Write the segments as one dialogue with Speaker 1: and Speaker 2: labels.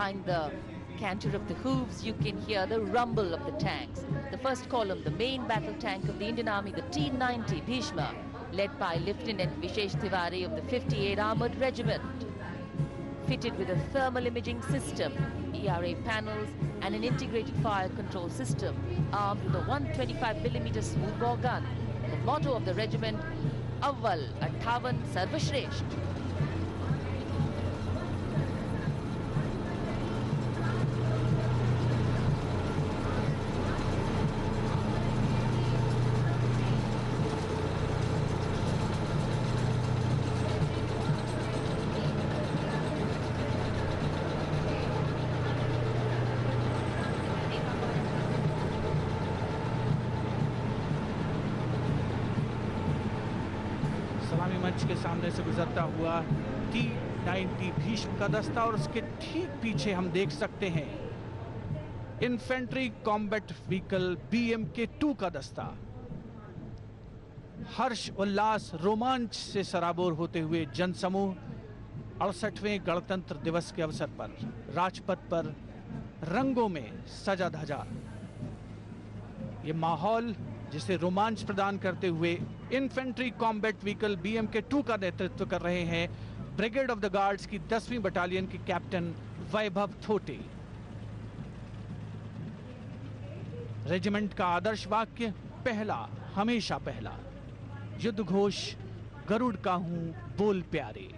Speaker 1: behind the canter of the hooves, you can hear the rumble of the tanks. The first column, the main battle tank of the Indian Army, the T-90 Bhishma, led by Lieutenant Vishesh Tiwari of the 58 Armored Regiment. Fitted with a thermal imaging system, ERA panels and an integrated fire control system, armed with a 125mm smoothbore gun. The motto of the regiment, Awwal Attavan Sarvashresht.
Speaker 2: सलामी मंच के सामने से गुजरता हुआ T-90 Bhishma का दस्ता और उसके ठीक पीछे हम देख सकते हैं इन्फेंट्री कॉम्बैट व्हीकल BMK-2 का दस्ता। हर्ष उल्लास रोमांच से सराबोर होते हुए जनसमूह 68वें गणतंत्र दिवस के अवसर पर राजपथ पर रंगों में सजा धजा। ये माहौल जिसे रोमांच प्रदान करते हुए इन्फेंट्री कॉम्बैट व्हीकल BMK-2 का नेतृत्व कर रहे हैं ब्रिगेड ऑफ द गार्ड्स की 10वीं बटालियन के कैप्टन वैभव थोटे। रेजिमेंट का आदर्श वाक्य पहला हमेशा पहला, युद्ध घोष गरुड़ का हूं बोल प्यारे।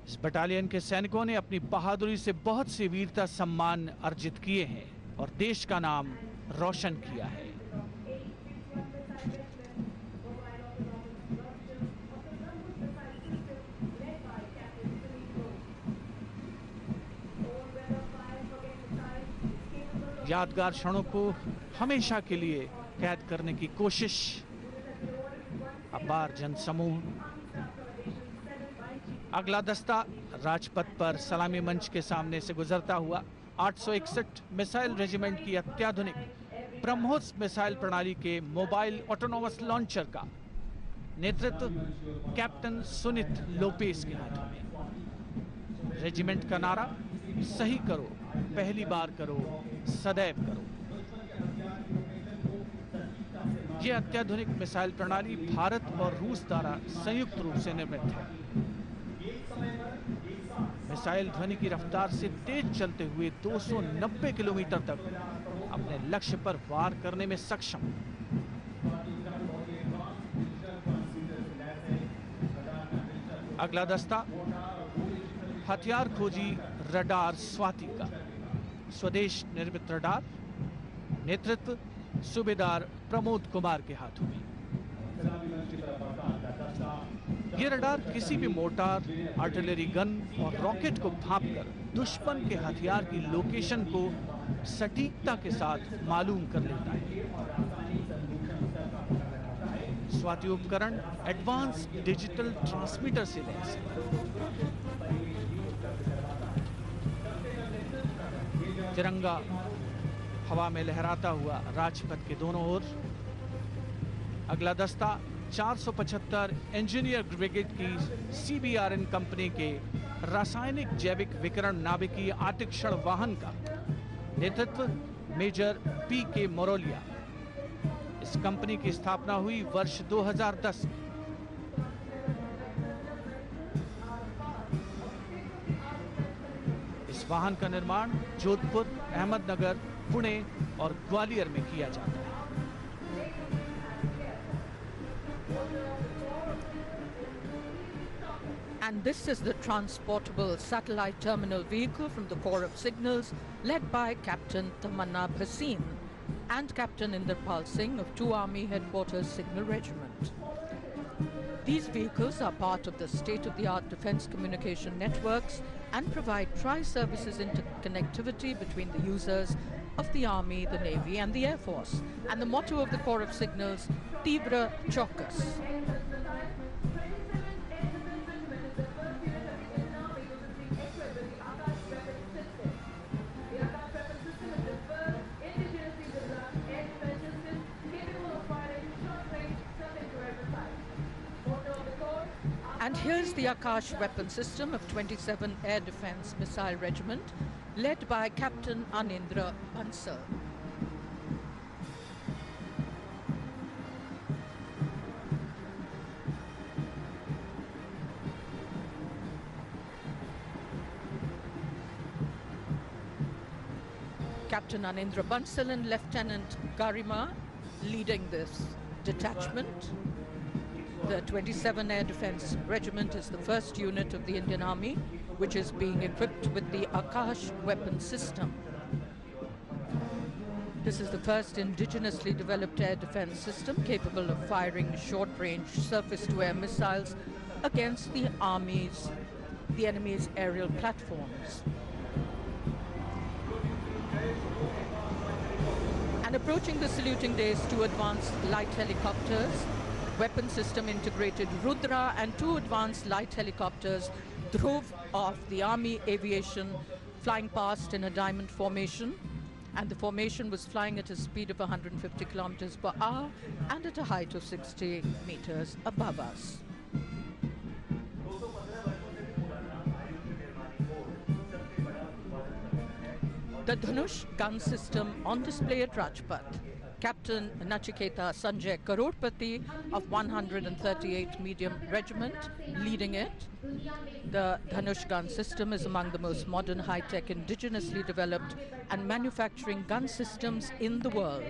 Speaker 2: इस बटालियन के सैनिकों ने अपनी बहादुरी से बहुत से वीरता सम्मान अर्जित किए हैं और देश का नाम रोशन किया है। यादगार क्षणों को हमेशा के लिए कैद करने की कोशिश। अपार जनसमूह। अगला दस्ता राजपथ पर सलामी मंच के सामने से गुजरता हुआ 861 मिसाइल रेजिमेंट की अत्याधुनिक ब्रह्मोस मिसाइल प्रणाली के मोबाइल ऑटोनोमस लॉन्चर का नेतृत्व कैप्टन सुनीत लोपेस के हाथों में। रेजिमेंट का नारा सही करो, पहली बार करो, सदैव करो। यह अत्याधुनिक मिसाइल प्रणाली भारत और रूस द्वारा संयुक्त रूप से निर्मित है। मिसाइल ध्वनि की रफ्तार से तेज चलते हुए 290 किलोमीटर तक अपने लक्ष्य पर वार करने में सक्षम। अगला दस्ता हथियार खोजी रडार स्वाति का स्वदेश निर्मित रडार, नेतृत्व सूबेदार प्रमोद कुमार के हाथों में। यह रडार किसी भी मोटार, आर्टिलरी गन और रॉकेट को भांपकर दुश्मन के हथियार की लोकेशन को सटीकता के साथ मालूम कर लेता है। स्वाति उपकरण एडवांस डिजिटल ट्रांसमीटर से लैस है। तिरंगा हवा में लहराता हुआ राजपथ के दोनों ओर। अगला दस्ता 475 इंजीनियर ब्रिगेड की CBRN कंपनी के रासायनिक जैविक विकिरण नाभिकीय आतिक्षण वाहन का, नेतृत्व मेजर PK मोरोलिया। इस कंपनी की स्थापना हुई वर्ष 2010 में। इस वाहन का निर्माण जोधपुर, अहमदनगर, पुणे और ग्वालियर में किया जाता है।
Speaker 3: And this is the transportable satellite terminal vehicle from the Corps of Signals, led by Captain Tamanna Bhasin and Captain Inderpal Singh of 2 Army Headquarters Signal Regiment. These vehicles are part of the state-of-the-art defense communication networks and provide tri-services interconnectivity between the users of the Army, the Navy and the Air Force. And the motto of the Corps of Signals, Tibra Chaukas. And here the Akash weapon system of 27 Air Defence Missile Regiment, led by Captain Anindra Bansal. Captain Anindra Bansal and Lieutenant Garima leading this detachment. The 27 Air Defence Regiment is the first unit of the Indian Army which is being equipped with the Akash weapon system. This is the first indigenously developed air defence system capable of firing short-range surface-to-air missiles against the enemy's aerial platforms. And approaching the saluting days, 2 advanced light helicopters, weapon system integrated Rudra and 2 advanced light helicopters drove off the Army aviation, flying past in a diamond formation. And the formation was flying at a speed of 150 kilometers per hour and at a height of 60 meters above us. The Dhanush gun system on display at Rajpath. Captain Nachiketa Sanjay Karorpati of 138 Medium Regiment leading it. The Dhanush gun system is among the most modern, high-tech, indigenously developed and manufacturing gun systems in the world.